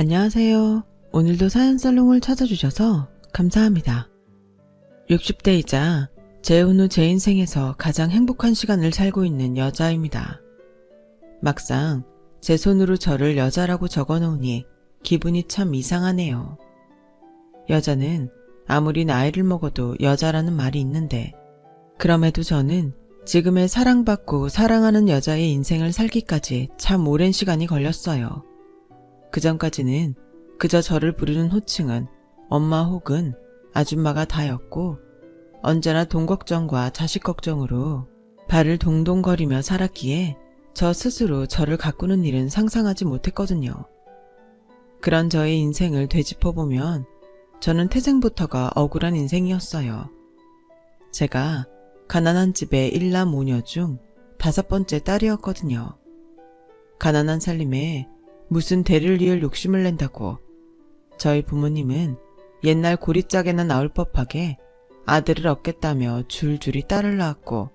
안녕하세요. 오늘도 사연살롱을 찾아주셔서 감사합니다. 60대이자 재혼 후 제 인생에서 가장 행복한 시간을 살고 있는 여자입니다. 막상 제 손으로 저를 여자라고 적어놓으니 기분이 참 이상하네요. 여자는 아무리 나이를 먹어도 여자라는 말이 있는데 그럼에도 저는 지금의 사랑받고 사랑하는 여자의 인생을 살기까지 참 오랜 시간이 걸렸어요. 그전까지는 그저 저를 부르는 호칭은 엄마 혹은 아줌마가 다였고 언제나 돈 걱정과 자식 걱정으로 발을 동동거리며 살았기에 저 스스로 저를 가꾸는 일은 상상하지 못했거든요. 그런 저의 인생을 되짚어보면 저는 태생부터가 억울한 인생이었어요. 제가 가난한 집의 1남 5녀 중 5번째 딸이었거든요. 가난한 살림에 무슨 대를 이을 욕심을 낸다고 저희 부모님은 옛날 고리짝에나 나올 법하게 아들을 얻겠다며 줄줄이 딸을 낳았고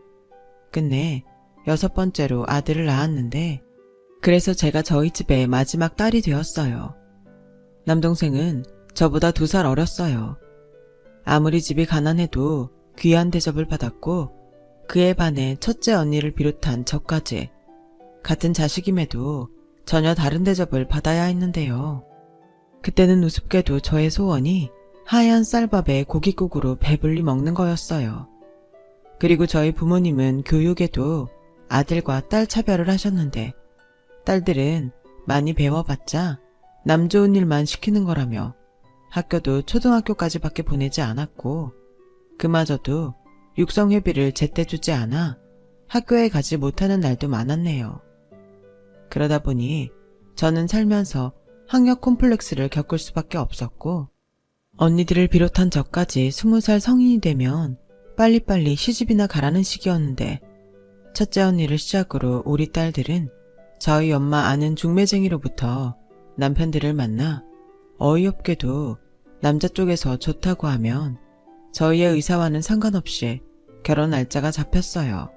끝내 6번째로 아들을 낳았는데 그래서 제가 저희 집의 마지막 딸이 되었어요. 남동생은 저보다 2살 어렸어요. 아무리 집이 가난해도 귀한 대접을 받았고 그에 반해 첫째 언니를 비롯한 저까지 같은 자식임에도 전혀 다른 대접을 받아야 했는데요. 그때는 우습게도 저의 소원이 하얀 쌀밥에 고깃국으로 배불리 먹는 거였어요. 그리고 저희 부모님은 교육에도 아들과 딸 차별을 하셨는데 딸들은 많이 배워봤자 남 좋은 일만 시키는 거라며 학교도 초등학교까지밖에 보내지 않았고 그마저도 육성회비를 제때 주지 않아 학교에 가지 못하는 날도 많았네요. 그러다 보니 저는 살면서 학력 콤플렉스를 겪을 수밖에 없었고 언니들을 비롯한 저까지 20살 성인이 되면 빨리빨리 시집이나 가라는 시기였는데 첫째 언니를 시작으로 우리 딸들은 저희 엄마 아는 중매쟁이로부터 남편들을 만나 어이없게도 남자 쪽에서 좋다고 하면 저희의 의사와는 상관없이 결혼 날짜가 잡혔어요.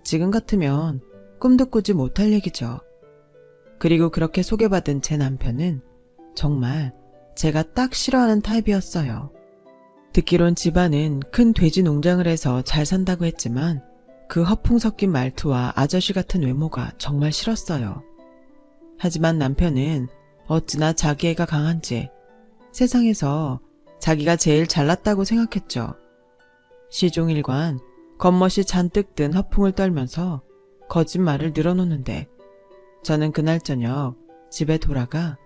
지금 같으면 꿈도 꾸지 못할 얘기죠. 그리고 그렇게 소개받은 제 남편은 정말 제가 딱 싫어하는 타입이었어요. 듣기론 집안은 큰 돼지 농장을 해서 잘 산다고 했지만 그 허풍 섞인 말투와 아저씨 같은 외모가 정말 싫었어요. 하지만 남편은 어찌나 자기 애가 강한지 세상에서 자기가 제일 잘났다고 생각했죠. 시종일관 겉멋이 잔뜩 든 허풍을 떨면서 거짓말을 늘어놓는데 저는 그날 저녁 집에 돌아가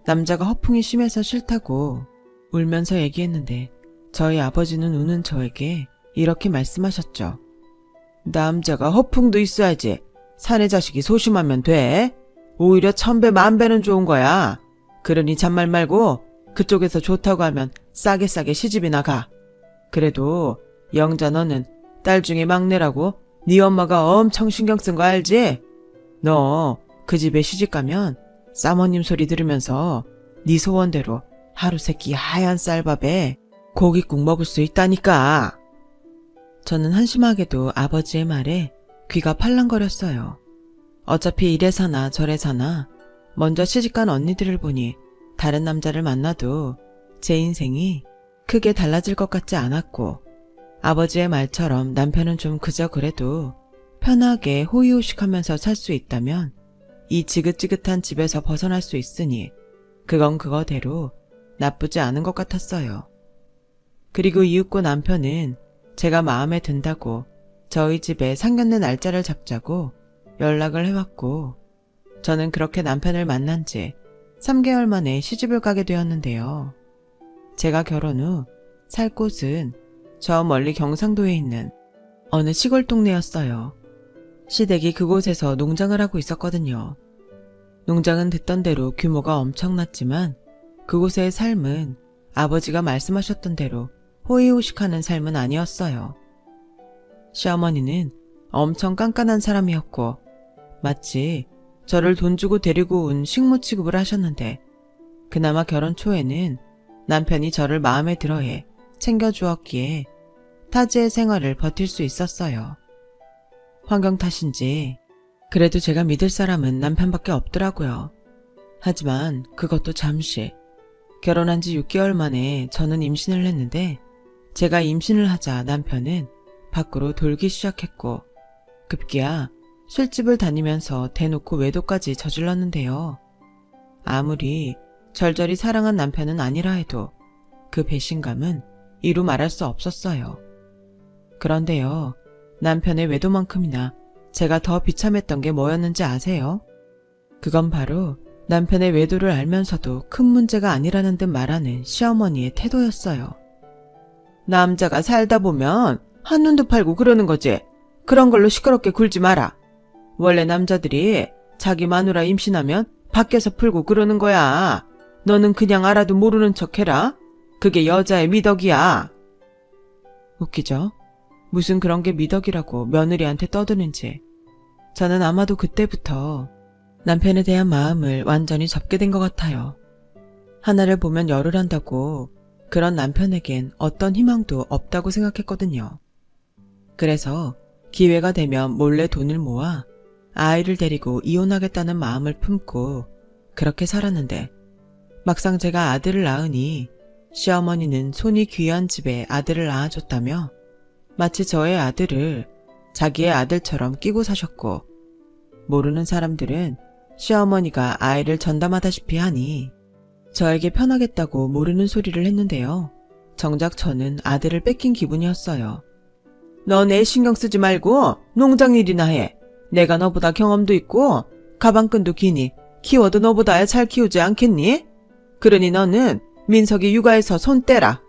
남자가 허풍이 심해서 싫다고 울면서 얘기했는데 저희 아버지는 우는 저에게 이렇게 말씀하셨죠. 남자가 허풍도 있어야지. 사내 자식이 소심하면 돼. 오히려 1000배 1000배는 좋은 거야. 그러니 잔말 말고 그쪽에서 좋다고 하면 싸게 시집이나 가. 그래도 영자 너는 딸 중에 막내라고 네 엄마가 엄청 신경 쓴 거 알지? 너 그 집에 시집가면 사모님 소리 들으면서 네 소원대로 하루 세끼 하얀 쌀밥에 고깃국 먹을 수 있다니까. 저는 한심하게도 아버지의 말에 귀가 팔랑거렸어요. 어차피 이래 사나 저래 사나 먼저 시집간 언니들을 보니 다른 남자를 만나도 제 인생이 크게 달라질 것 같지 않았고 아버지의 말처럼 남편은 좀 그저 그래도 편하게 호의호식하면서 살 수 있다면 이 지긋지긋한 집에서 벗어날 수 있으니 그건 그거대로 나쁘지 않은 것 같았어요. 그리고 이윽고 남편은 제가 마음에 든다고 저희 집에 상견례 날짜를 잡자고 연락을 해왔고 저는 그렇게 남편을 만난 지 3개월 만에 시집을 가게 되었는데요. 제가 결혼 후 살 곳은 저 멀리 경상도에 있는 어느 시골 동네였어요. 시댁이 그곳에서 농장을 하고 있었거든요. 농장은 듣던 대로 규모가 엄청났지만 그곳의 삶은 아버지가 말씀하셨던 대로 호의호식하는 삶은 아니었어요. 시어머니는 엄청 깐깐한 사람이었고 마치 저를 돈 주고 데리고 온 식모 취급을 하셨는데 그나마 결혼 초에는 남편이 저를 마음에 들어해 챙겨주었기에 타지의 생활을 버틸 수 있었어요. 환경 탓인지 그래도 제가 믿을 사람은 남편밖에 없더라고요. 하지만 그것도 잠시. 결혼한 지 6개월 만에 저는 임신을 했는데 제가 임신을 하자 남편은 밖으로 돌기 시작했고 급기야 술집을 다니면서 대놓고 외도까지 저질렀는데요. 아무리 절절히 사랑한 남편은 아니라 해도 그 배신감은 이루 말할 수 없었어요. 그런데요, 남편의 외도만큼이나 제가 더 비참했던 게 뭐였는지 아세요? 그건 바로 남편의 외도를 알면서도 큰 문제가 아니라는 듯 말하는 시어머니의 태도였어요. 남자가 살다 보면 한눈도 팔고 그러는 거지. 그런 걸로 시끄럽게 굴지 마라. 원래 남자들이 자기 마누라 임신하면 밖에서 풀고 그러는 거야. 너는 그냥 알아도 모르는 척 해라. 그게 여자의 미덕이야. 웃기죠? 무슨 그런 게 미덕이라고 며느리한테 떠드는지. 저는 아마도 그때부터 남편에 대한 마음을 완전히 접게 된 것 같아요. 하나를 보면 열을 한다고 그런 남편에겐 어떤 희망도 없다고 생각했거든요. 그래서 기회가 되면 몰래 돈을 모아 아이를 데리고 이혼하겠다는 마음을 품고 그렇게 살았는데 막상 제가 아들을 낳으니 시어머니는 손이 귀한 집에 아들을 낳아줬다며 마치 저의 아들을 자기의 아들처럼 끼고 사셨고 모르는 사람들은 시어머니가 아이를 전담하다시피 하니 저에게 편하겠다고 모르는 소리를 했는데요. 정작 저는 아들을 뺏긴 기분이었어요. 너 내 신경 쓰지 말고 농장 일이나 해. 내가 너보다 경험도 있고 가방끈도 기니 키워도 너보다야 잘 키우지 않겠니? 그러니 너는 민석이 육아에서 손 떼라.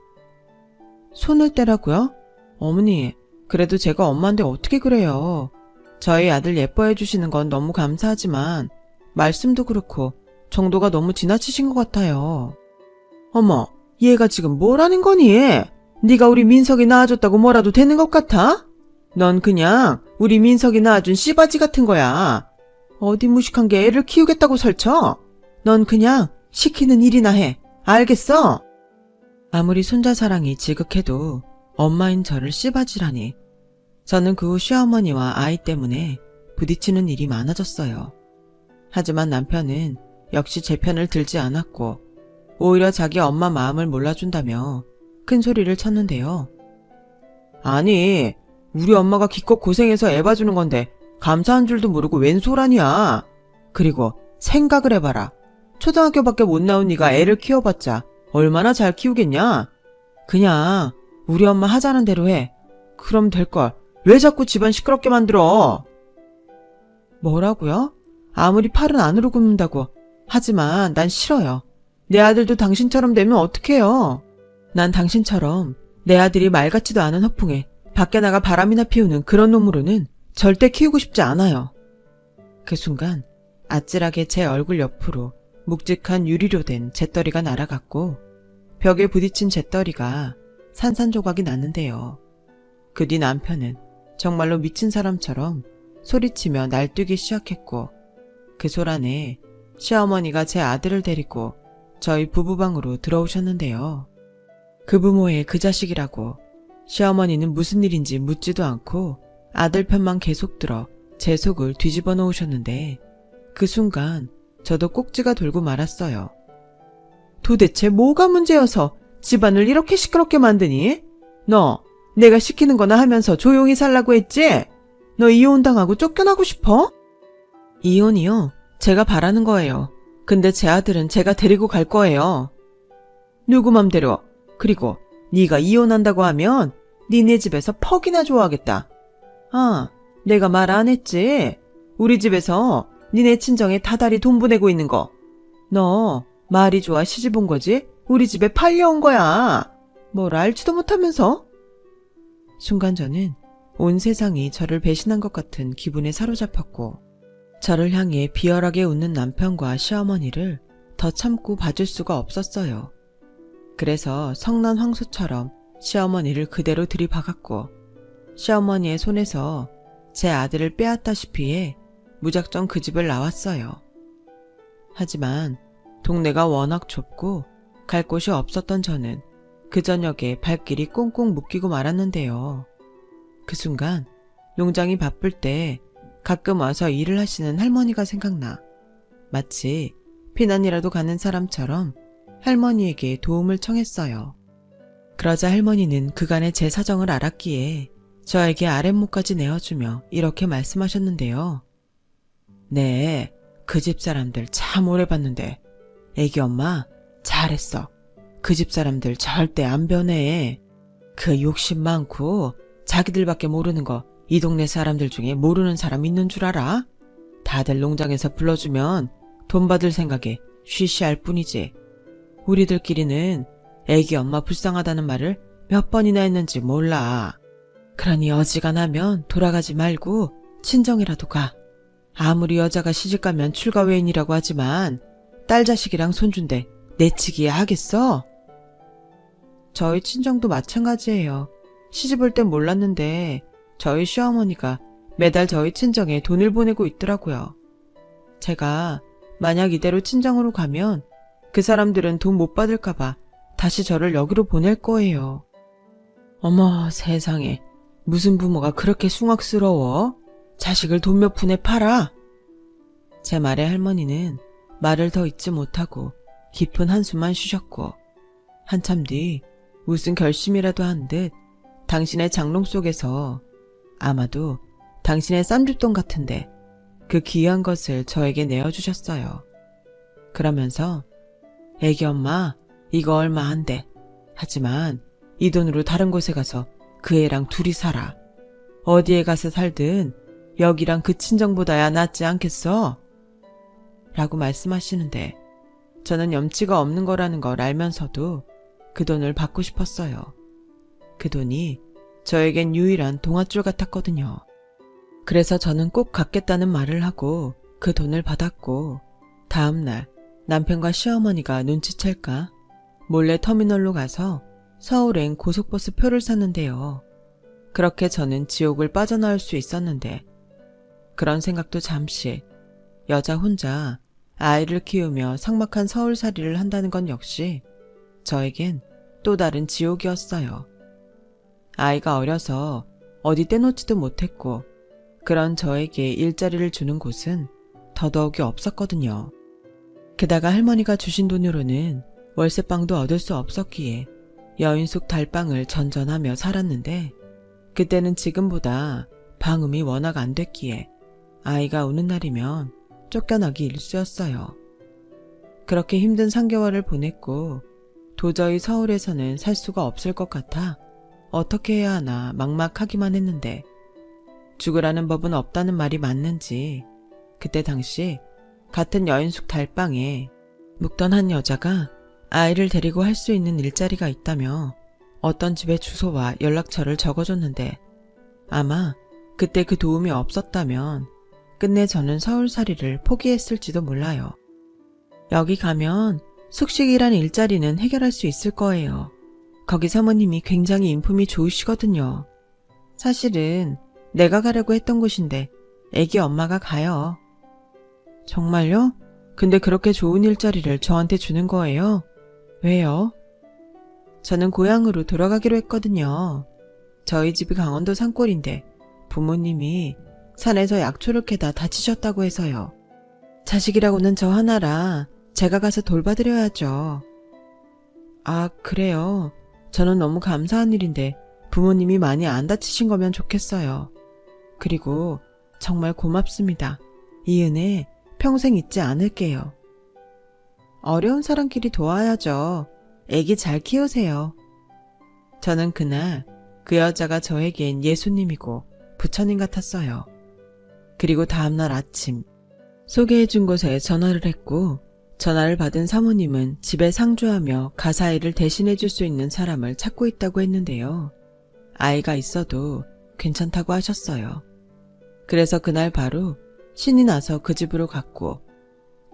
손을 떼라고요? 어머니, 그래도 제가 엄마인데 어떻게 그래요. 저희 아들 예뻐해 주시는 건 너무 감사하지만 말씀도 그렇고 정도가 너무 지나치신 것 같아요. 어머, 얘가 지금 뭐라는 거니? 네가 우리 민석이 낳아줬다고 뭐라도 되는 것 같아? 넌 그냥 우리 민석이 낳아준 씨바지 같은 거야. 어디 무식한 게 애를 키우겠다고 설쳐? 넌 그냥 시키는 일이나 해. 알겠어? 아무리 손자 사랑이 지극해도 엄마인 저를 씨바지라니. 저는 그 후 시어머니와 아이 때문에 부딪히는 일이 많아졌어요. 하지만 남편은 역시 제 편을 들지 않았고 오히려 자기 엄마 마음을 몰라준다며 큰 소리를 쳤는데요. 아니, 우리 엄마가 기껏 고생해서 애 봐주는 건데 감사한 줄도 모르고 웬 소란이야. 그리고 생각을 해봐라. 초등학교밖에 못 나온 네가 애를 키워봤자 얼마나 잘 키우겠냐? 그냥 우리 엄마 하자는 대로 해. 그럼 될걸. 왜 자꾸 집안 시끄럽게 만들어? 뭐라고요? 아무리 팔은 안으로 굽는다고. 하지만 난 싫어요. 내 아들도 당신처럼 되면 어떡해요? 난 당신처럼 내 아들이 말 같지도 않은 허풍에 밖에 나가 바람이나 피우는 그런 놈으로는 절대 키우고 싶지 않아요. 그 순간 아찔하게 제 얼굴 옆으로 묵직한 유리로 된 잿더리가 날아갔고 벽에 부딪힌 잿더리가 산산조각이 났는데요. 그 뒤 남편은 정말로 미친 사람처럼 소리치며 날뛰기 시작했고 그 소란에 시어머니가 제 아들을 데리고 저희 부부방으로 들어오셨는데요. 그 부모의 그 자식이라고 시어머니는 무슨 일인지 묻지도 않고 아들 편만 계속 들어 제 속을 뒤집어 놓으셨는데 그 순간 저도 꼭지가 돌고 말았어요. 도대체 뭐가 문제여서 집안을 이렇게 시끄럽게 만드니? 너 내가 시키는 거나 하면서 조용히 살라고 했지? 너 이혼당하고 쫓겨나고 싶어? 이혼이요? 제가 바라는 거예요. 근데 제 아들은 제가 데리고 갈 거예요. 누구 맘대로. 그리고 네가 이혼한다고 하면 니네 집에서 퍽이나 좋아하겠다. 아, 내가 말 안 했지? 우리 집에서 니네 친정에 다달이 돈 보내고 있는 거. 너 말이 좋아 시집 온 거지? 우리 집에 팔려온 거야. 뭘 알지도 못하면서? 순간 저는 온 세상이 저를 배신한 것 같은 기분에 사로잡혔고 저를 향해 비열하게 웃는 남편과 시어머니를 더 참고 봐줄 수가 없었어요. 그래서 성난 황소처럼 시어머니를 그대로 들이박았고 시어머니의 손에서 제 아들을 빼앗다시피 해 무작정 그 집을 나왔어요. 하지만 동네가 워낙 좁고 갈 곳이 없었던 저는 그 저녁에 발길이 꽁꽁 묶이고 말았는데요. 그 순간 농장이 바쁠 때 가끔 와서 일을 하시는 할머니가 생각나 마치 피난이라도 가는 사람처럼 할머니에게 도움을 청했어요. 그러자 할머니는 그간의 제 사정을 알았기에 저에게 아랫목까지 내어주며 이렇게 말씀하셨는데요. 네, 그 집 사람들 참 오래 봤는데 애기 엄마 잘했어. 그 집 사람들 절대 안 변해. 그 욕심 많고 자기들밖에 모르는 거 이 동네 사람들 중에 모르는 사람 있는 줄 알아? 다들 농장에서 불러주면 돈 받을 생각에 쉬쉬할 뿐이지. 우리들끼리는 애기 엄마 불쌍하다는 말을 몇 번이나 했는지 몰라. 그러니 어지간하면 돌아가지 말고 친정이라도 가. 아무리 여자가 시집가면 출가외인이라고 하지만 딸 자식이랑 손준데 내치기에 하겠어? 저희 친정도 마찬가지예요. 시집올 땐 몰랐는데 저희 시어머니가 매달 저희 친정에 돈을 보내고 있더라고요. 제가 만약 이대로 친정으로 가면 그 사람들은 돈 못 받을까봐 다시 저를 여기로 보낼 거예요. 어머 세상에, 무슨 부모가 그렇게 숭악스러워? 자식을 돈 몇 푼에 팔아? 제 말에 할머니는 말을 더 잇지 못하고 깊은 한숨만 쉬셨고 한참 뒤 무슨 결심이라도 한 듯 당신의 장롱 속에서 아마도 당신의 쌈짓돈 같은데 그 귀한 것을 저에게 내어주셨어요. 그러면서 애기 엄마 이거 얼마 안 돼. 하지만 이 돈으로 다른 곳에 가서 그 애랑 둘이 살아. 어디에 가서 살든 여기랑 그 친정보다야 낫지 않겠어? 라고 말씀하시는데 저는 염치가 없는 거라는 걸 알면서도 그 돈을 받고 싶었어요. 그 돈이 저에겐 유일한 동아줄 같았거든요. 그래서 저는 꼭 갚겠다는 말을 하고 그 돈을 받았고 다음날 남편과 시어머니가 눈치챌까 몰래 터미널로 가서 서울행 고속버스 표를 샀는데요. 그렇게 저는 지옥을 빠져나올 수 있었는데 그런 생각도 잠시, 여자 혼자 아이를 키우며 삭막한 서울살이를 한다는 건 역시 저에겐 또 다른 지옥이었어요. 아이가 어려서 어디 떼놓지도 못했고 그런 저에게 일자리를 주는 곳은 더더욱이 없었거든요. 게다가 할머니가 주신 돈으로는 월세방도 얻을 수 없었기에 여인숙 달방을 전전하며 살았는데 그때는 지금보다 방음이 워낙 안 됐기에 아이가 우는 날이면 쫓겨나기 일쑤였어요. 그렇게 힘든 3개월을 보냈고 도저히 서울에서는 살 수가 없을 것 같아 어떻게 해야 하나 막막하기만 했는데 죽으라는 법은 없다는 말이 맞는지 그때 당시 같은 여인숙 달방에 묵던 한 여자가 아이를 데리고 할 수 있는 일자리가 있다며 어떤 집의 주소와 연락처를 적어줬는데 아마 그때 그 도움이 없었다면 끝내 저는 서울살이를 포기했을지도 몰라요. 여기 가면 숙식이란 일자리는 해결할 수 있을 거예요. 거기 사모님이 굉장히 인품이 좋으시거든요. 사실은 내가 가려고 했던 곳인데 애기 엄마가 가요. 정말요? 근데 그렇게 좋은 일자리를 저한테 주는 거예요? 왜요? 저는 고향으로 돌아가기로 했거든요. 저희 집이 강원도 산골인데 부모님이 산에서 약초를 캐다 다치셨다고 해서요. 자식이라고는 저 하나라 제가 가서 돌봐드려야죠. 아, 그래요? 저는 너무 감사한 일인데 부모님이 많이 안 다치신 거면 좋겠어요. 그리고 정말 고맙습니다. 이 은혜 평생 잊지 않을게요. 어려운 사람끼리 도와야죠. 애기 잘 키우세요. 저는 그날 그 여자가 저에겐 예수님이고 부처님 같았어요. 그리고 다음날 아침 소개해준 곳에 전화를 했고 전화를 받은 사모님은 집에 상주하며 가사일을 대신해줄 수 있는 사람을 찾고 있다고 했는데요. 아이가 있어도 괜찮다고 하셨어요. 그래서 그날 바로 신이 나서 그 집으로 갔고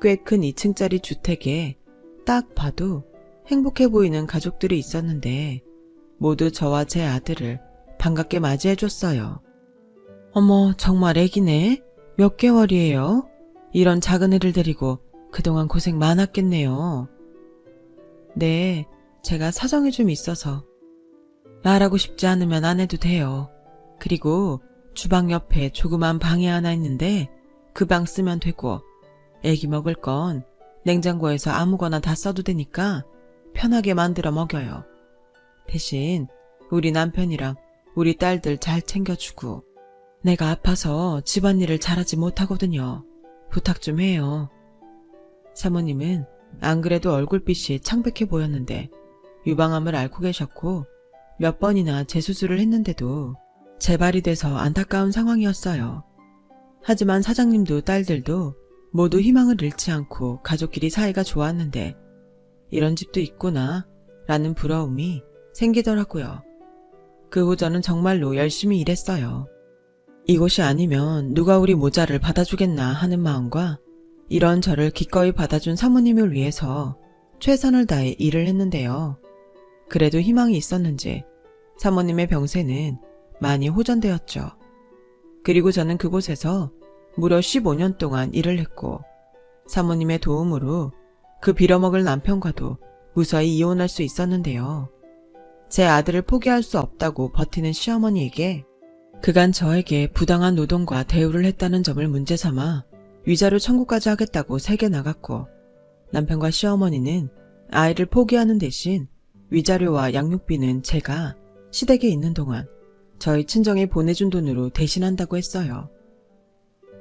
꽤 큰 2층짜리 주택에 딱 봐도 행복해 보이는 가족들이 있었는데 모두 저와 제 아들을 반갑게 맞이해줬어요. 어머, 정말 애기네? 몇 개월이에요? 이런 작은 애를 데리고 그동안 고생 많았겠네요. 네, 제가 사정이 좀 있어서. 말하고 싶지 않으면 안 해도 돼요. 그리고 주방 옆에 조그만 방이 하나 있는데 그 방 쓰면 되고 애기 먹을 건 냉장고에서 아무거나 다 써도 되니까 편하게 만들어 먹여요. 대신 우리 남편이랑 우리 딸들 잘 챙겨주고 내가 아파서 집안일을 잘하지 못하거든요. 부탁 좀 해요. 사모님은 안 그래도 얼굴빛이 창백해 보였는데 유방암을 앓고 계셨고 몇 번이나 재수술을 했는데도 재발이 돼서 안타까운 상황이었어요. 하지만 사장님도 딸들도 모두 희망을 잃지 않고 가족끼리 사이가 좋았는데 이런 집도 있구나 라는 부러움이 생기더라고요. 그 후 저는 정말로 열심히 일했어요. 이곳이 아니면 누가 우리 모자를 받아주겠나 하는 마음과 이런 저를 기꺼이 받아준 사모님을 위해서 최선을 다해 일을 했는데요. 그래도 희망이 있었는지 사모님의 병세는 많이 호전되었죠. 그리고 저는 그곳에서 무려 15년 동안 일을 했고 사모님의 도움으로 그 빌어먹을 남편과도 무사히 이혼할 수 있었는데요. 제 아들을 포기할 수 없다고 버티는 시어머니에게 그간 저에게 부당한 노동과 대우를 했다는 점을 문제 삼아 위자료 청구까지 하겠다고 세게 나갔고 남편과 시어머니는 아이를 포기하는 대신 위자료와 양육비는 제가 시댁에 있는 동안 저희 친정에 보내준 돈으로 대신한다고 했어요.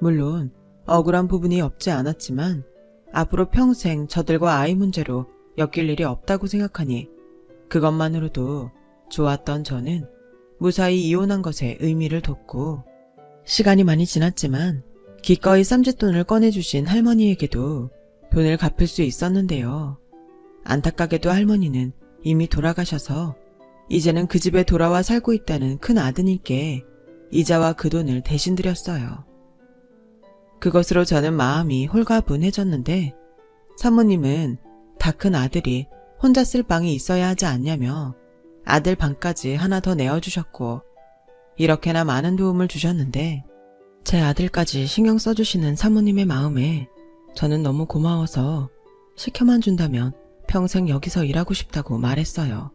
물론 억울한 부분이 없지 않았지만 앞으로 평생 저들과 아이 문제로 엮일 일이 없다고 생각하니 그것만으로도 좋았던 저는 무사히 이혼한 것에 의미를 뒀고 시간이 많이 지났지만 기꺼이 쌈짓돈을 꺼내주신 할머니에게도 돈을 갚을 수 있었는데요. 안타깝게도 할머니는 이미 돌아가셔서 이제는 그 집에 돌아와 살고 있다는 큰 아드님께 이자와 그 돈을 대신 드렸어요. 그것으로 저는 마음이 홀가분해졌는데 사모님은 다 큰 아들이 혼자 쓸 방이 있어야 하지 않냐며 아들 방까지 하나 더 내어주셨고 이렇게나 많은 도움을 주셨는데 제 아들까지 신경 써주시는 사모님의 마음에 저는 너무 고마워서 시켜만 준다면 평생 여기서 일하고 싶다고 말했어요.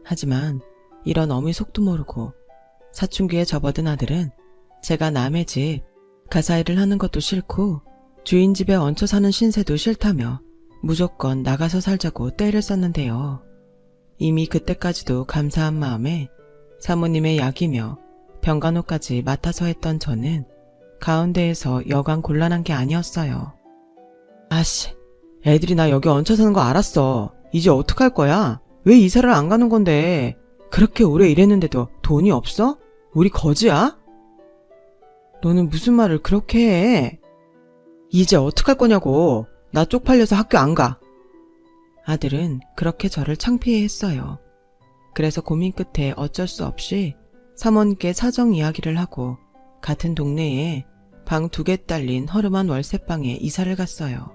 하지만 이런 어미 속도 모르고 사춘기에 접어든 아들은 제가 남의 집 가사일을 하는 것도 싫고 주인 집에 얹혀 사는 신세도 싫다며 무조건 나가서 살자고 떼를 썼는데요. 이미 그때까지도 감사한 마음에 사모님의 약이며 병간호까지 맡아서 했던 저는 가운데에서 여간 곤란한 게 아니었어요. 아씨, 애들이 나 여기 얹혀 사는 거 알았어. 이제 어떡할 거야? 왜 이사를 안 가는 건데? 그렇게 오래 일했는데도 돈이 없어? 우리 거지야? 너는 무슨 말을 그렇게 해? 이제 어떡할 거냐고. 나 쪽팔려서 학교 안 가. 아들은 그렇게 저를 창피해했어요. 그래서 고민 끝에 어쩔 수 없이 사모님께 사정 이야기를 하고 같은 동네에 방 2개 딸린 허름한 월세방에 이사를 갔어요.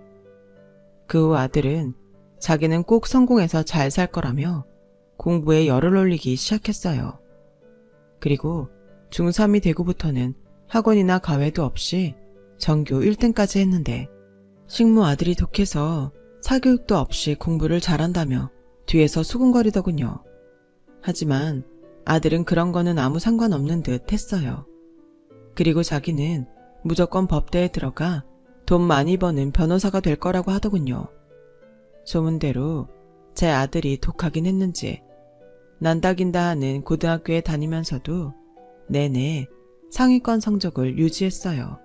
그 후 아들은 자기는 꼭 성공해서 잘 살 거라며 공부에 열을 올리기 시작했어요. 그리고 중3이 되고부터는 학원이나 과외도 없이 전교 1등까지 했는데 식모 아들이 독해서 사교육도 없이 공부를 잘한다며 뒤에서 수군거리더군요. 하지만 아들은 그런 거는 아무 상관없는 듯 했어요. 그리고 자기는 무조건 법대에 들어가 돈 많이 버는 변호사가 될 거라고 하더군요. 소문대로 제 아들이 독하긴 했는지 난다긴다 하는 고등학교에 다니면서도 내내 상위권 성적을 유지했어요.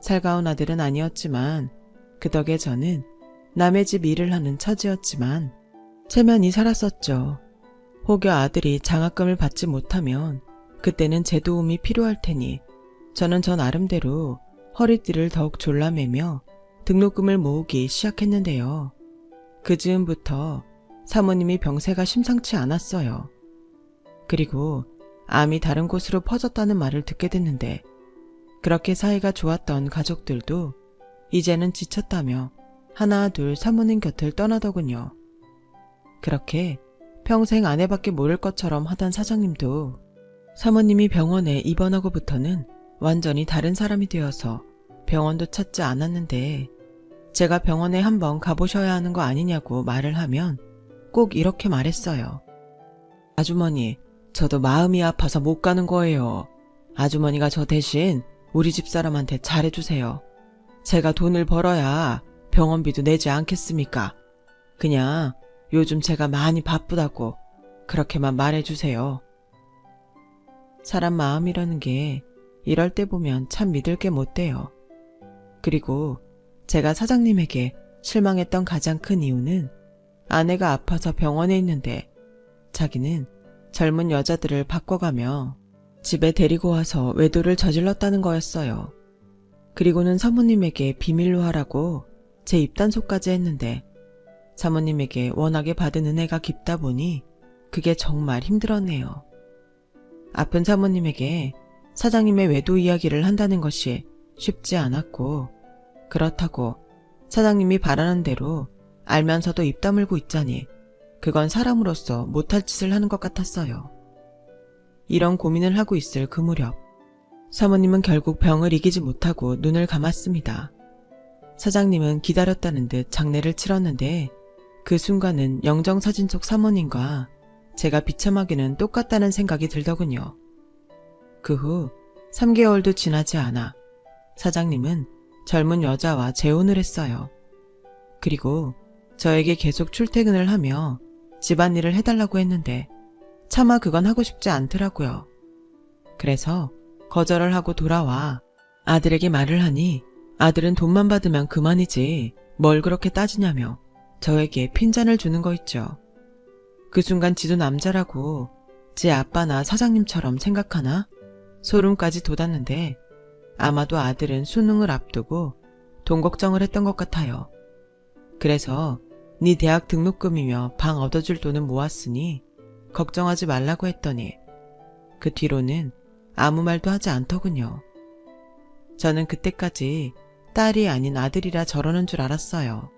살가운 아들은 아니었지만 그 덕에 저는 남의 집 일을 하는 처지였지만 체면이 살았었죠. 혹여 아들이 장학금을 받지 못하면 그때는 제 도움이 필요할 테니 저는 저 나름대로 허리띠를 더욱 졸라매며 등록금을 모으기 시작했는데요. 그 즈음부터 사모님이 병세가 심상치 않았어요. 그리고 암이 다른 곳으로 퍼졌다는 말을 듣게 됐는데 그렇게 사이가 좋았던 가족들도 이제는 지쳤다며 하나 둘 사모님 곁을 떠나더군요. 그렇게 평생 아내밖에 모를 것처럼 하던 사장님도 사모님이 병원에 입원하고부터는 완전히 다른 사람이 되어서 병원도 찾지 않았는데 제가 병원에 한번 가보셔야 하는 거 아니냐고 말을 하면 꼭 이렇게 말했어요. 아주머니, 저도 마음이 아파서 못 가는 거예요. 아주머니가 저 대신 우리 집 사람한테 잘해주세요. 제가 돈을 벌어야 병원비도 내지 않겠습니까? 그냥 요즘 제가 많이 바쁘다고 그렇게만 말해주세요. 사람 마음이라는 게 이럴 때 보면 참 믿을 게 못 돼요. 그리고 제가 사장님에게 실망했던 가장 큰 이유는 아내가 아파서 병원에 있는데 자기는 젊은 여자들을 바꿔가며 집에 데리고 와서 외도를 저질렀다는 거였어요. 그리고는 사모님에게 비밀로 하라고 제 입단속까지 했는데 사모님에게 워낙에 받은 은혜가 깊다 보니 그게 정말 힘들었네요. 아픈 사모님에게 사장님의 외도 이야기를 한다는 것이 쉽지 않았고 그렇다고 사장님이 바라는 대로 알면서도 입 다물고 있자니 그건 사람으로서 못할 짓을 하는 것 같았어요. 이런 고민을 하고 있을 그 무렵 사모님은 결국 병을 이기지 못하고 눈을 감았습니다. 사장님은 기다렸다는 듯 장례를 치렀는데 그 순간은 영정사진 속 사모님과 제가 비참하게는 똑같다는 생각이 들더군요. 그 후 3개월도 지나지 않아 사장님은 젊은 여자와 재혼을 했어요. 그리고 저에게 계속 출퇴근을 하며 집안일을 해달라고 했는데 차마 그건 하고 싶지 않더라고요. 그래서 거절을 하고 돌아와 아들에게 말을 하니 아들은 돈만 받으면 그만이지 뭘 그렇게 따지냐며 저에게 핀잔을 주는 거 있죠. 그 순간 지도 남자라고 제 아빠나 사장님처럼 생각하나 소름까지 돋았는데 아마도 아들은 수능을 앞두고 돈 걱정을 했던 것 같아요. 그래서 네 대학 등록금이며 방 얻어줄 돈은 모았으니 걱정하지 말라고 했더니 그 뒤로는 아무 말도 하지 않더군요. 저는 그때까지 딸이 아닌 아들이라 저러는 줄 알았어요.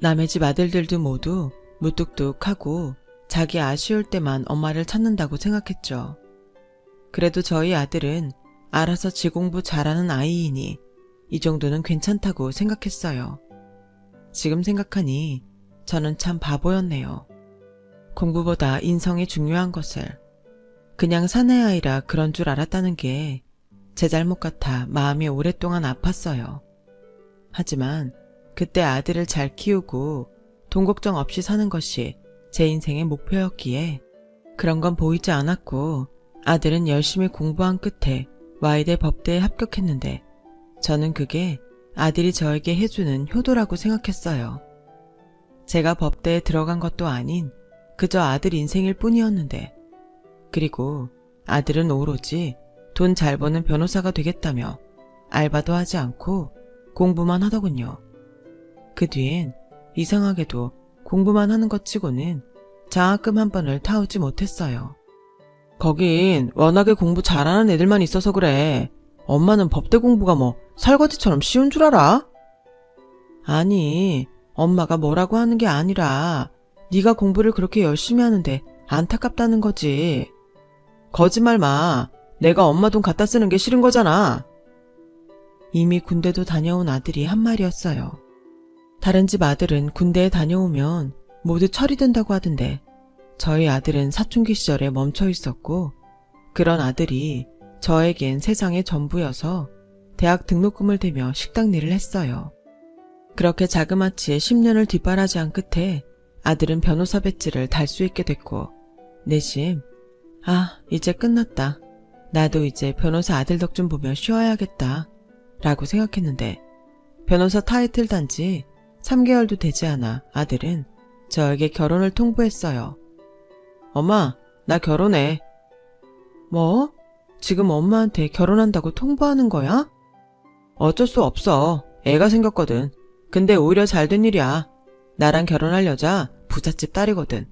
남의 집 아들들도 모두 무뚝뚝하고 자기 아쉬울 때만 엄마를 찾는다고 생각했죠. 그래도 저희 아들은 알아서 지 공부 잘하는 아이이니 이 정도는 괜찮다고 생각했어요. 지금 생각하니 저는 참 바보였네요. 공부보다 인성이 중요한 것을 그냥 사내아이라 그런 줄 알았다는 게 제 잘못 같아 마음이 오랫동안 아팠어요. 하지만 그때 아들을 잘 키우고 돈 걱정 없이 사는 것이 제 인생의 목표였기에 그런 건 보이지 않았고 아들은 열심히 공부한 끝에 와이대 법대에 합격했는데 저는 그게 아들이 저에게 해주는 효도라고 생각했어요. 제가 법대에 들어간 것도 아닌 그저 아들 인생일 뿐이었는데 그리고 아들은 오로지 돈 잘 버는 변호사가 되겠다며 알바도 하지 않고 공부만 하더군요. 그 뒤엔 이상하게도 공부만 하는 것 치고는 장학금 한 번을 타오지 못했어요. 거긴 워낙에 공부 잘하는 애들만 있어서 그래. 엄마는 법대 공부가 뭐 설거지처럼 쉬운 줄 알아? 아니, 엄마가 뭐라고 하는 게 아니라 네가 공부를 그렇게 열심히 하는데 안타깝다는 거지. 거짓말 마. 내가 엄마 돈 갖다 쓰는 게 싫은 거잖아. 이미 군대도 다녀온 아들이 한 말이었어요. 다른 집 아들은 군대에 다녀오면 모두 처리된다고 하던데 저희 아들은 사춘기 시절에 멈춰 있었고 그런 아들이 저에겐 세상의 전부여서 대학 등록금을 대며 식당 일을 했어요. 그렇게 자그마치 10년을 뒷바라지한 끝에 아들은 변호사 배지를 달 수 있게 됐고 내심 이제 끝났다. 나도 이제 변호사 아들 덕 좀 보며 쉬어야겠다 라고 생각했는데 변호사 타이틀 단지 3개월도 되지 않아 아들은 저에게 결혼을 통보했어요. 엄마, 나 결혼해. 뭐? 지금 엄마한테 결혼한다고 통보하는 거야? 어쩔 수 없어. 애가 생겼거든. 근데 오히려 잘된 일이야. 나랑 결혼할 여자 부잣집 딸이거든.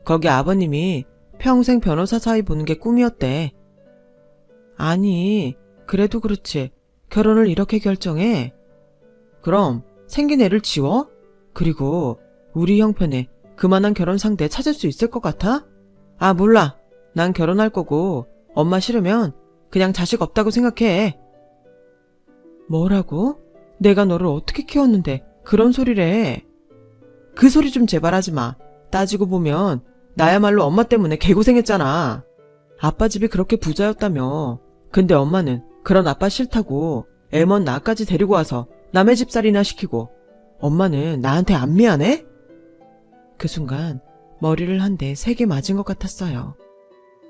거기 아버님이 평생 변호사 사이 보는 게 꿈이었대. 아니, 그래도 그렇지. 결혼을 이렇게 결정해? 그럼 생긴 애를 지워? 그리고 우리 형편에 그만한 결혼 상대 찾을 수 있을 것 같아? 몰라. 난 결혼할 거고 엄마 싫으면 그냥 자식 없다고 생각해. 뭐라고? 내가 너를 어떻게 키웠는데 그런 소리를 해. 그 소리 좀 제발 하지 마. 따지고 보면 나야말로 엄마 때문에 개고생했잖아. 아빠 집이 그렇게 부자였다며. 근데 엄마는 그런 아빠 싫다고 애먼 나까지 데리고 와서 남의 집살이나 시키고 엄마는 나한테 안 미안해? 그 순간 머리를 한 대 세게 맞은 것 같았어요.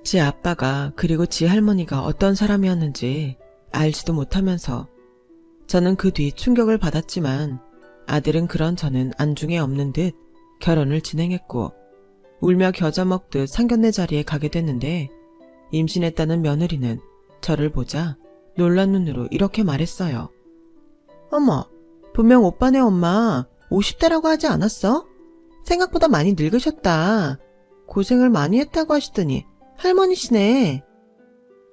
지 아빠가 그리고 지 할머니가 어떤 사람이었는지 알지도 못하면서 저는 그 뒤 충격을 받았지만 아들은 그런 저는 안중에 없는 듯 결혼을 진행했고 울며 겨자 먹듯 상견례 자리에 가게 됐는데 임신했다는 며느리는 저를 보자 놀란 눈으로 이렇게 말했어요. 어머, 분명 오빠네 엄마 50대라고 하지 않았어? 생각보다 많이 늙으셨다. 고생을 많이 했다고 하시더니 할머니시네.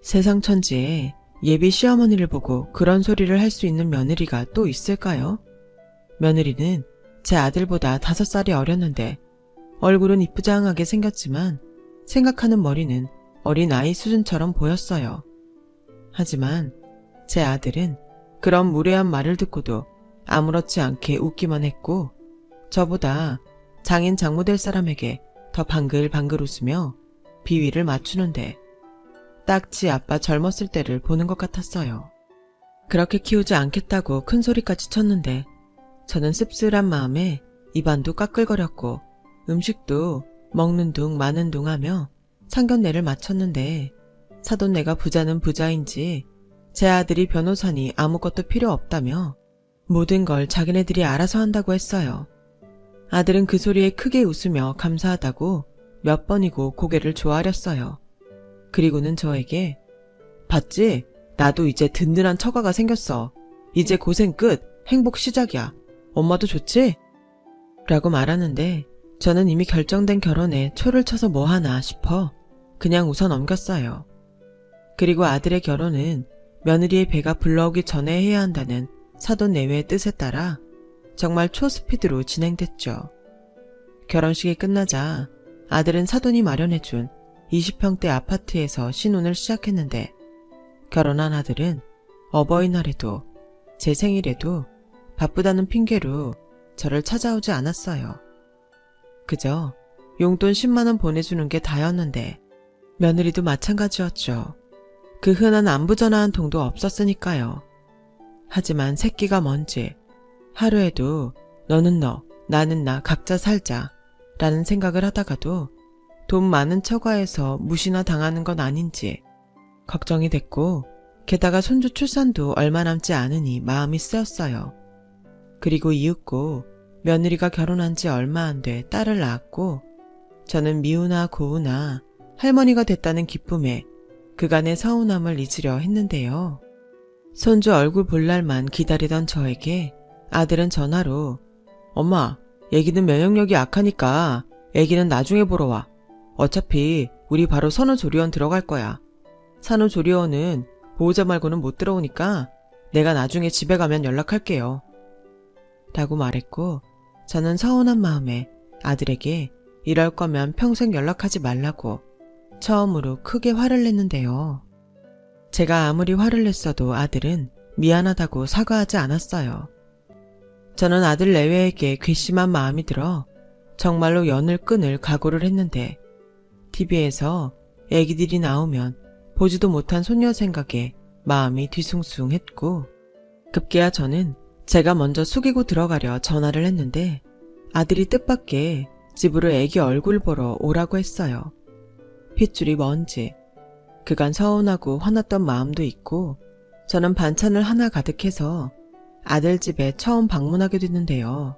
세상 천지에 예비 시어머니를 보고 그런 소리를 할 수 있는 며느리가 또 있을까요? 며느리는 제 아들보다 5살이 어렸는데 얼굴은 이쁘장하게 생겼지만 생각하는 머리는 어린아이 수준처럼 보였어요. 하지만 제 아들은 그런 무례한 말을 듣고도 아무렇지 않게 웃기만 했고 저보다 장인 장모 될 사람에게 더 방글방글 웃으며 비위를 맞추는데 딱 지 아빠 젊었을 때를 보는 것 같았어요. 그렇게 키우지 않겠다고 큰 소리까지 쳤는데 저는 씁쓸한 마음에 입안도 까끌거렸고 음식도 먹는 둥 마는 둥 하며 상견례를 마쳤는데 사돈네가 부자는 부자인지 제 아들이 변호사니 아무것도 필요 없다며 모든 걸 자기네들이 알아서 한다고 했어요. 아들은 그 소리에 크게 웃으며 감사하다고 몇 번이고 고개를 조아렸어요. 그리고는 저에게 봤지? 나도 이제 든든한 처가가 생겼어. 이제 고생 끝, 행복 시작이야. 엄마도 좋지? 라고 말하는데 저는 이미 결정된 결혼에 초를 쳐서 뭐하나 싶어 그냥 웃어 넘겼어요. 그리고 아들의 결혼은 며느리의 배가 불러오기 전에 해야 한다는 사돈 내외의 뜻에 따라 정말 초스피드로 진행됐죠. 결혼식이 끝나자 아들은 사돈이 마련해준 20평대 아파트에서 신혼을 시작했는데 결혼한 아들은 어버이날에도 제 생일에도 바쁘다는 핑계로 저를 찾아오지 않았어요. 그저 용돈 10만원 보내주는 게 다였는데 며느리도 마찬가지였죠. 그 흔한 안부전화한 통도 없었으니까요. 하지만 새끼가 뭔지 하루에도 너는 너, 나는 나 각자 살자 라는 생각을 하다가도 돈 많은 처가에서 무시나 당하는 건 아닌지 걱정이 됐고 게다가 손주 출산도 얼마 남지 않으니 마음이 쓰였어요. 그리고 이윽고 며느리가 결혼한 지 얼마 안 돼 딸을 낳았고 저는 미우나 고우나 할머니가 됐다는 기쁨에 그간의 서운함을 잊으려 했는데요. 손주 얼굴 볼 날만 기다리던 저에게 아들은 전화로 엄마, 애기는 면역력이 약하니까 애기는 나중에 보러 와. 어차피 우리 바로 산후조리원 들어갈 거야. 산후조리원은 보호자 말고는 못 들어오니까 내가 나중에 집에 가면 연락할게요. 라고 말했고 저는 서운한 마음에 아들에게 이럴 거면 평생 연락하지 말라고 처음으로 크게 화를 냈는데요. 제가 아무리 화를 냈어도 아들은 미안하다고 사과하지 않았어요. 저는 아들 내외에게 괘씸한 마음이 들어 정말로 연을 끊을 각오를 했는데 TV에서 애기들이 나오면 보지도 못한 손녀 생각에 마음이 뒤숭숭했고 급기야 저는 제가 먼저 숙이고 들어가려 전화를 했는데 아들이 뜻밖의 집으로 애기 얼굴 보러 오라고 했어요. 핏줄이 뭔지 그간 서운하고 화났던 마음도 있고 저는 반찬을 하나 가득해서 아들 집에 처음 방문하게 됐는데요.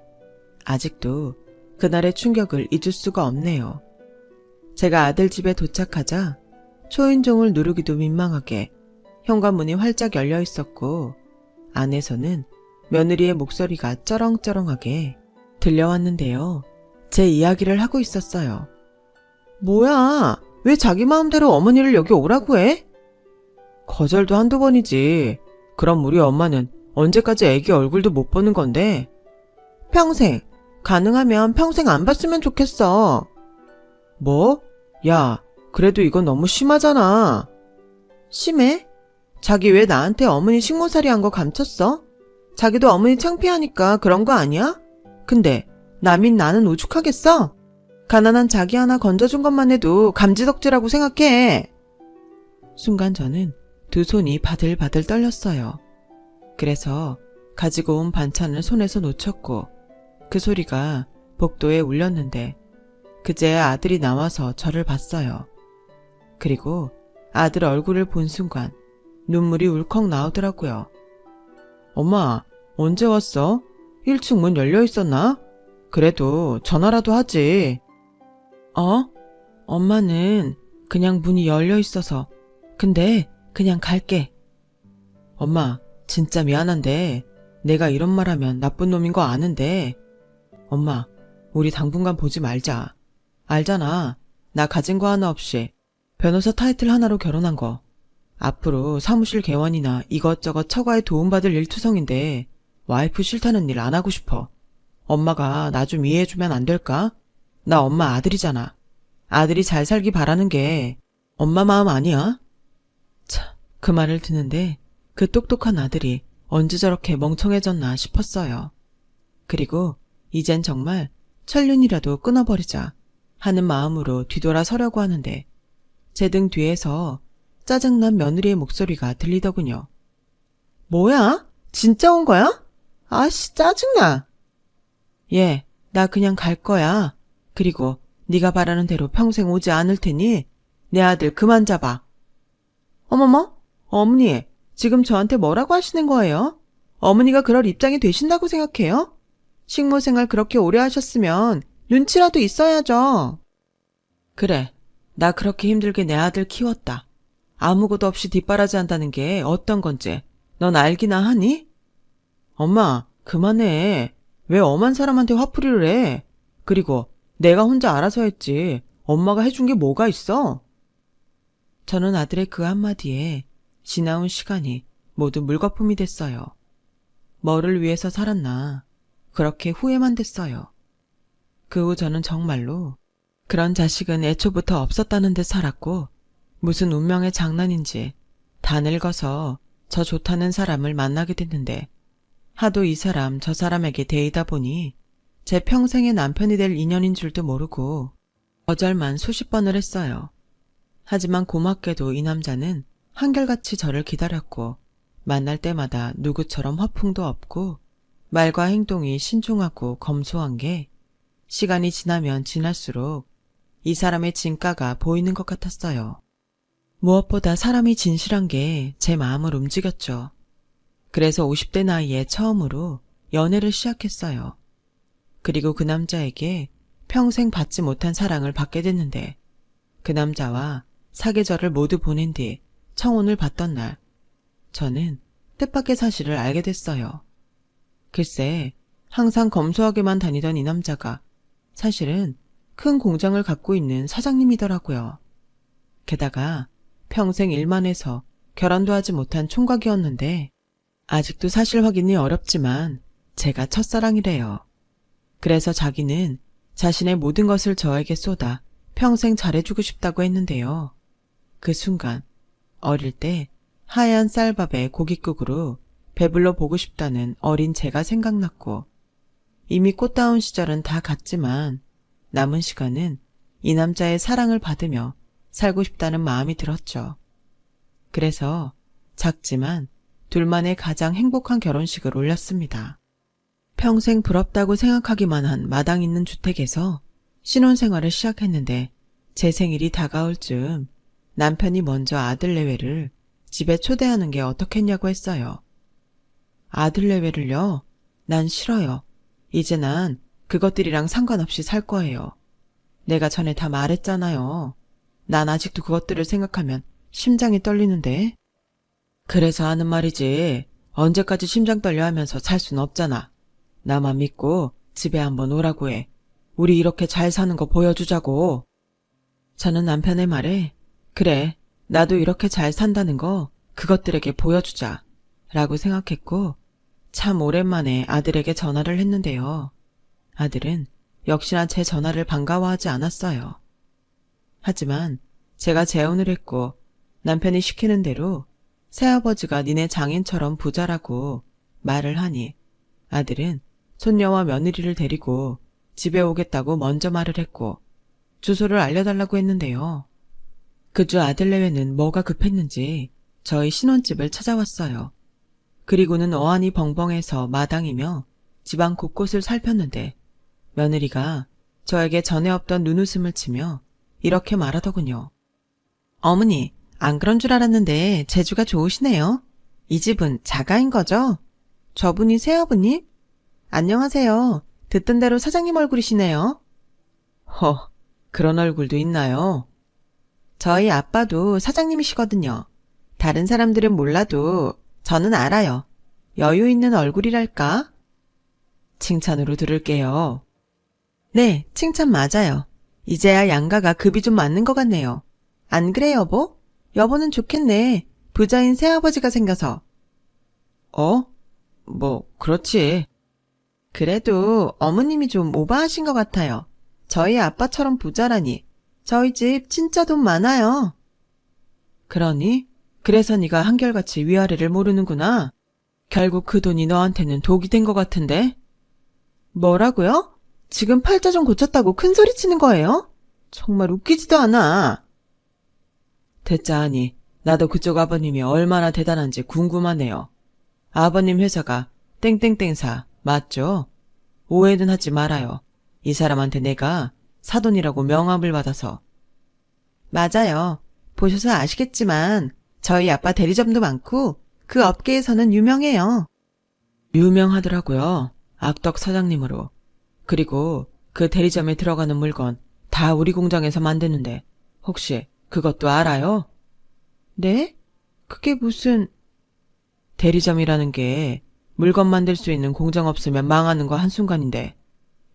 아직도 그날의 충격을 잊을 수가 없네요. 제가 아들 집에 도착하자 초인종을 누르기도 민망하게 현관문이 활짝 열려 있었고 안에서는 며느리의 목소리가 쩌렁쩌렁하게 들려왔는데요. 제 이야기를 하고 있었어요. 뭐야? 왜 자기 마음대로 어머니를 여기 오라고 해? 거절도 한두 번이지. 그럼 우리 엄마는 언제까지 애기 얼굴도 못 보는 건데? 평생, 가능하면 평생 안 봤으면 좋겠어. 뭐? 야, 그래도 이건 너무 심하잖아. 심해? 자기 왜 나한테 어머니 식모살이 한 거 감췄어? 자기도 어머니 창피하니까 그런 거 아니야? 근데 남인 나는 오죽하겠어? 가난한 자기 하나 건져준 것만 해도 감지덕지라고 생각해. 순간 저는 두 손이 바들바들 떨렸어요. 그래서 가지고 온 반찬을 손에서 놓쳤고 그 소리가 복도에 울렸는데 그제야 아들이 나와서 저를 봤어요. 그리고 아들 얼굴을 본 순간 눈물이 울컥 나오더라고요. 엄마, 언제 왔어? 1층 문 열려 있었나? 그래도 전화라도 하지. 엄마는 그냥 문이 열려 있어서. 근데 그냥 갈게. 엄마, 진짜 미안한데 내가 이런 말 하면 나쁜 놈인 거 아는데. 엄마, 우리 당분간 보지 말자. 알잖아. 나 가진 거 하나 없이 변호사 타이틀 하나로 결혼한 거. 앞으로 사무실 개원이나 이것저것 처가에 도움받을 일투성인데 와이프 싫다는 일 안 하고 싶어. 엄마가 나 좀 이해해주면 안 될까? 나 엄마 아들이잖아. 아들이 잘 살기 바라는 게 엄마 마음 아니야? 참, 그 말을 듣는데 그 똑똑한 아들이 언제 저렇게 멍청해졌나 싶었어요. 그리고 이젠 정말 천륜이라도 끊어버리자 하는 마음으로 뒤돌아 서려고 하는데 제 등 뒤에서 짜증난 며느리의 목소리가 들리더군요. 뭐야? 진짜 온 거야? 아씨, 짜증나. 예, 나 그냥 갈 거야. 그리고 네가 바라는 대로 평생 오지 않을 테니 내 아들 그만 잡아. 어머머, 어머니, 지금 저한테 뭐라고 하시는 거예요? 어머니가 그럴 입장이 되신다고 생각해요? 식모 생활 그렇게 오래 하셨으면 눈치라도 있어야죠. 그래, 나 그렇게 힘들게 내 아들 키웠다. 아무것도 없이 뒷바라지 한다는 게 어떤 건지 넌 알기나 하니? 엄마, 그만해. 왜 엄한 사람한테 화풀이를 해? 그리고 내가 혼자 알아서 했지. 엄마가 해준 게 뭐가 있어? 저는 아들의 그 한마디에 지나온 시간이 모두 물거품이 됐어요. 뭐를 위해서 살았나. 그렇게 후회만 됐어요. 그 후 저는 정말로 그런 자식은 애초부터 없었다는 듯 살았고 무슨 운명의 장난인지 다 늙어서 저 좋다는 사람을 만나게 됐는데 하도 이 사람 저 사람에게 대이다 보니 제 평생의 남편이 될 인연인 줄도 모르고 거절만 수십 번을 했어요. 하지만 고맙게도 이 남자는 한결같이 저를 기다렸고 만날 때마다 누구처럼 허풍도 없고 말과 행동이 신중하고 검소한 게 시간이 지나면 지날수록 이 사람의 진가가 보이는 것 같았어요. 무엇보다 사람이 진실한 게 제 마음을 움직였죠. 그래서 50대 나이에 처음으로 연애를 시작했어요. 그리고 그 남자에게 평생 받지 못한 사랑을 받게 됐는데 그 남자와 사계절을 모두 보낸 뒤 청혼을 받던 날 저는 뜻밖의 사실을 알게 됐어요. 글쎄, 항상 검소하게만 다니던 이 남자가 사실은 큰 공장을 갖고 있는 사장님이더라고요. 게다가 평생 일만 해서 결혼도 하지 못한 총각이었는데 아직도 사실 확인이 어렵지만 제가 첫사랑이래요. 그래서 자기는 자신의 모든 것을 저에게 쏟아 평생 잘해주고 싶다고 했는데요. 그 순간 어릴 때 하얀 쌀밥에 고깃국으로 배불러 보고 싶다는 어린 제가 생각났고 이미 꽃다운 시절은 다 갔지만 남은 시간은 이 남자의 사랑을 받으며 살고 싶다는 마음이 들었죠. 그래서 작지만 둘만의 가장 행복한 결혼식을 올렸습니다. 평생 부럽다고 생각하기만 한 마당 있는 주택에서 신혼생활을 시작했는데 제 생일이 다가올 즈음 남편이 먼저 아들 내외를 집에 초대하는 게 어떻겠냐고 했어요. 아들 내외를요? 난 싫어요. 이제 난 그것들이랑 상관없이 살 거예요. 내가 전에 다 말했잖아요. 난 아직도 그것들을 생각하면 심장이 떨리는데. 그래서 하는 말이지. 언제까지 심장 떨려 하면서 살 순 없잖아. 나만 믿고 집에 한번 오라고 해. 우리 이렇게 잘 사는 거 보여주자고. 저는 남편의 말에 그래, 나도 이렇게 잘 산다는 거 그것들에게 보여주자 라고 생각했고 참 오랜만에 아들에게 전화를 했는데요. 아들은 역시나 제 전화를 반가워하지 않았어요. 하지만 제가 재혼을 했고 남편이 시키는 대로 새아버지가 니네 장인처럼 부자라고 말을 하니 아들은 손녀와 며느리를 데리고 집에 오겠다고 먼저 말을 했고 주소를 알려달라고 했는데요. 그 주 아들 내외는 뭐가 급했는지 저희 신혼집을 찾아왔어요. 그리고는 어안이 벙벙해서 마당이며 집안 곳곳을 살폈는데 며느리가 저에게 전에 없던 눈웃음을 치며 이렇게 말하더군요. 어머니, 안 그런 줄 알았는데 재주가 좋으시네요. 이 집은 자가인 거죠? 저분이 새아버님? 안녕하세요. 듣던 대로 사장님 얼굴이시네요. 그런 얼굴도 있나요? 저희 아빠도 사장님이시거든요. 다른 사람들은 몰라도 저는 알아요. 여유 있는 얼굴이랄까? 칭찬으로 들을게요. 네, 칭찬 맞아요. 이제야 양가가 급이 좀 맞는 것 같네요. 안 그래, 여보? 여보는 좋겠네. 부자인 새아버지가 생겨서. 그렇지. 그래도 어머님이 좀 오버하신 것 같아요. 저희 아빠처럼 부자라니. 저희 집 진짜 돈 많아요. 그러니? 그래서 네가 한결같이 위아래를 모르는구나. 결국 그 돈이 너한테는 독이 된 것 같은데. 뭐라고요? 지금 팔자 좀 고쳤다고 큰 소리 치는 거예요? 정말 웃기지도 않아. 됐자하니 나도 그쪽 아버님이 얼마나 대단한지 궁금하네요. 아버님 회사가 땡땡땡사 맞죠? 오해는 하지 말아요. 이 사람한테 내가 사돈이라고 명함을 받아서. 맞아요. 보셔서 아시겠지만 저희 아빠 대리점도 많고 그 업계에서는 유명해요. 유명하더라고요. 악덕 사장님으로. 그리고 그 대리점에 들어가는 물건 다 우리 공장에서 만드는데 혹시 그것도 알아요? 네? 그게 무슨... 대리점이라는 게 물건 만들 수 있는 공장 없으면 망하는 거 한순간인데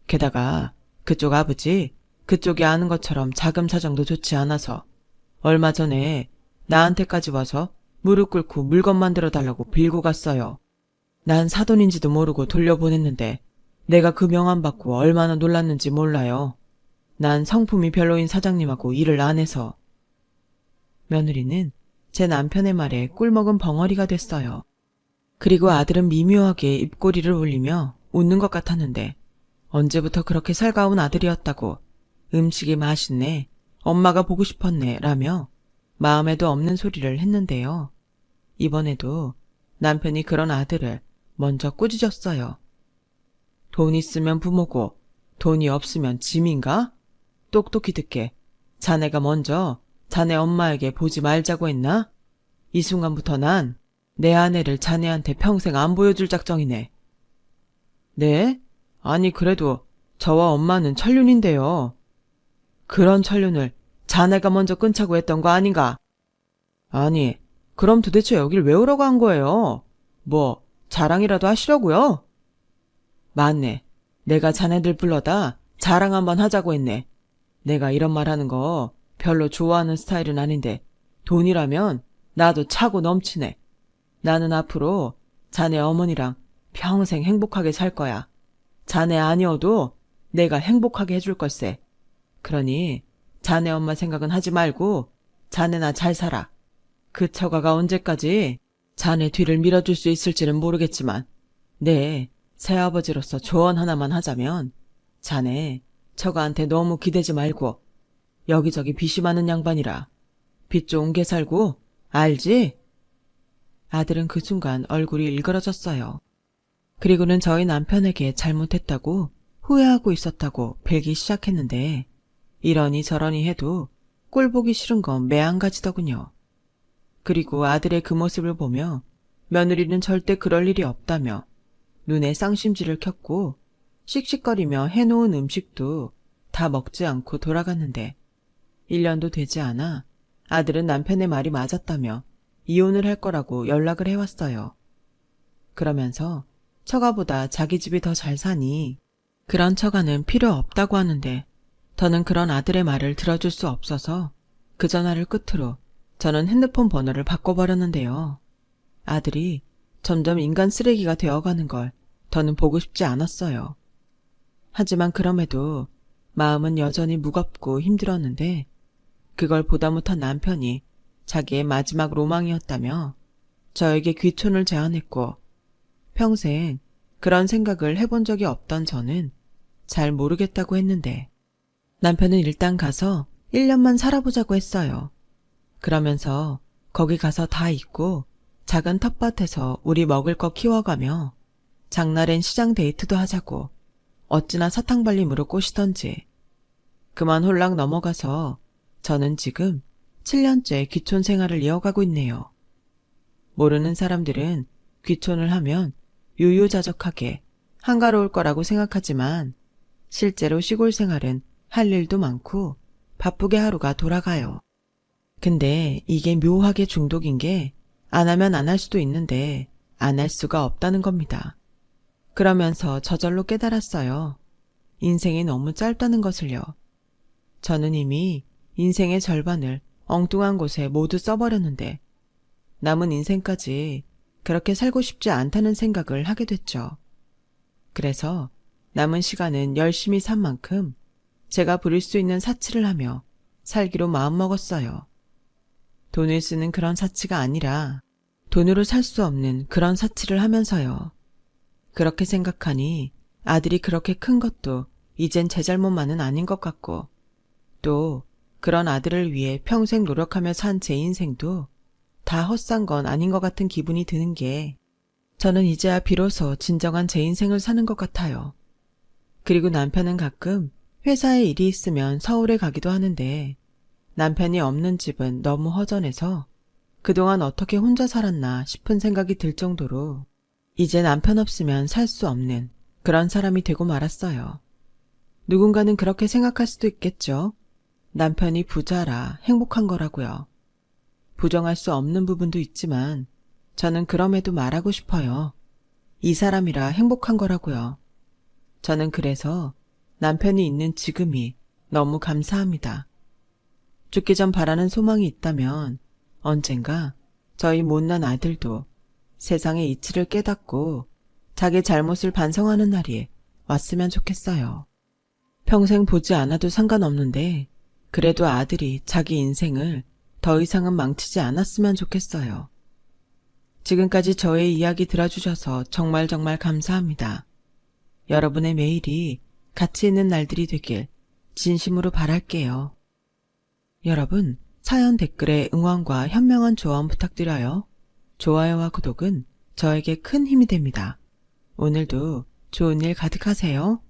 게다가 그쪽 아버지 그쪽이 아는 것처럼 자금 사정도 좋지 않아서 얼마 전에 나한테까지 와서 무릎 꿇고 물건 만들어 달라고 빌고 갔어요. 난 사돈인지도 모르고 돌려보냈는데 내가 그 명함 받고 얼마나 놀랐는지 몰라요. 난 성품이 별로인 사장님하고 일을 안 해서. 며느리는 제 남편의 말에 꿀먹은 벙어리가 됐어요. 그리고 아들은 미묘하게 입꼬리를 올리며 웃는 것 같았는데 언제부터 그렇게 살가운 아들이었다고 음식이 맛있네, 엄마가 보고 싶었네 라며 마음에도 없는 소리를 했는데요. 이번에도 남편이 그런 아들을 먼저 꾸짖었어요. 돈 있으면 부모고 돈이 없으면 짐인가? 똑똑히 듣게 자네가 먼저 자네 엄마에게 보지 말자고 했나? 이 순간부터 난 내 아내를 자네한테 평생 안 보여줄 작정이네. 네? 아니 그래도 저와 엄마는 천륜인데요. 그런 천륜을 자네가 먼저 끊자고 했던 거 아닌가? 아니 그럼 도대체 여길 왜 오러 간 거예요? 뭐 자랑이라도 하시려고요? 맞네. 내가 자네들 불러다 자랑 한번 하자고 했네. 내가 이런 말 하는 거 별로 좋아하는 스타일은 아닌데 돈이라면 나도 차고 넘치네. 나는 앞으로 자네 어머니랑 평생 행복하게 살 거야. 자네 아니어도 내가 행복하게 해줄 걸세. 그러니 자네 엄마 생각은 하지 말고 자네나 잘 살아. 그 처가가 언제까지 자네 뒤를 밀어줄 수 있을지는 모르겠지만 내 새아버지로서 조언 하나만 하자면 자네 처가한테 너무 기대지 말고 여기저기 빚이 많은 양반이라 빚 좋은 게 살고 알지? 아들은 그 순간 얼굴이 일그러졌어요. 그리고는 저희 남편에게 잘못했다고 후회하고 있었다고 빌기 시작했는데 이러니 저러니 해도 꼴보기 싫은 건 매한가지더군요. 그리고 아들의 그 모습을 보며 며느리는 절대 그럴 일이 없다며 눈에 쌍심지를 켰고 씩씩거리며 해놓은 음식도 다 먹지 않고 돌아갔는데 1년도 되지 않아 아들은 남편의 말이 맞았다며 이혼을 할 거라고 연락을 해왔어요. 그러면서 처가보다 자기 집이 더 잘 사니 그런 처가는 필요 없다고 하는데 저는 그런 아들의 말을 들어줄 수 없어서 그 전화를 끝으로 저는 핸드폰 번호를 바꿔버렸는데요. 아들이 점점 인간 쓰레기가 되어가는 걸 더는 보고 싶지 않았어요. 하지만 그럼에도 마음은 여전히 무겁고 힘들었는데 그걸 보다 못한 남편이 자기의 마지막 로망이었다며 저에게 귀촌을 제안했고 평생 그런 생각을 해본 적이 없던 저는 잘 모르겠다고 했는데 남편은 일단 가서 1년만 살아보자고 했어요. 그러면서 거기 가서 다 있고 작은 텃밭에서 우리 먹을 거 키워가며 장날엔 시장 데이트도 하자고 어찌나 사탕발림으로 꼬시던지. 그만 홀랑 넘어가서 저는 지금 7년째 귀촌 생활을 이어가고 있네요. 모르는 사람들은 귀촌을 하면 유유자적하게 한가로울 거라고 생각하지만 실제로 시골 생활은 할 일도 많고 바쁘게 하루가 돌아가요. 근데 이게 묘하게 중독인 게 안 하면 안 할 수도 있는데 안 할 수가 없다는 겁니다. 그러면서 저절로 깨달았어요. 인생이 너무 짧다는 것을요. 저는 이미 인생의 절반을 엉뚱한 곳에 모두 써버렸는데 남은 인생까지 그렇게 살고 싶지 않다는 생각을 하게 됐죠. 그래서 남은 시간은 열심히 산 만큼 제가 부릴 수 있는 사치를 하며 살기로 마음먹었어요. 돈을 쓰는 그런 사치가 아니라 돈으로 살 수 없는 그런 사치를 하면서요. 그렇게 생각하니 아들이 그렇게 큰 것도 이젠 제 잘못만은 아닌 것 같고 또 그런 아들을 위해 평생 노력하며 산 제 인생도 다 헛산 건 아닌 것 같은 기분이 드는 게 저는 이제야 비로소 진정한 제 인생을 사는 것 같아요. 그리고 남편은 가끔 회사에 일이 있으면 서울에 가기도 하는데 남편이 없는 집은 너무 허전해서 그동안 어떻게 혼자 살았나 싶은 생각이 들 정도로 이제 남편 없으면 살 수 없는 그런 사람이 되고 말았어요. 누군가는 그렇게 생각할 수도 있겠죠. 남편이 부자라 행복한 거라고요. 부정할 수 없는 부분도 있지만 저는 그럼에도 말하고 싶어요. 이 사람이라 행복한 거라고요. 저는 그래서 남편이 있는 지금이 너무 감사합니다. 죽기 전 바라는 소망이 있다면 언젠가 저희 못난 아들도 세상의 이치를 깨닫고 자기 잘못을 반성하는 날이 왔으면 좋겠어요. 평생 보지 않아도 상관없는데 그래도 아들이 자기 인생을 더 이상은 망치지 않았으면 좋겠어요. 지금까지 저의 이야기 들어주셔서 정말 감사합니다. 여러분의 매일이 가치 있는 날들이 되길 진심으로 바랄게요. 여러분, 사연 댓글에 응원과 현명한 조언 부탁드려요. 좋아요와 구독은 저에게 큰 힘이 됩니다. 오늘도 좋은 일 가득하세요.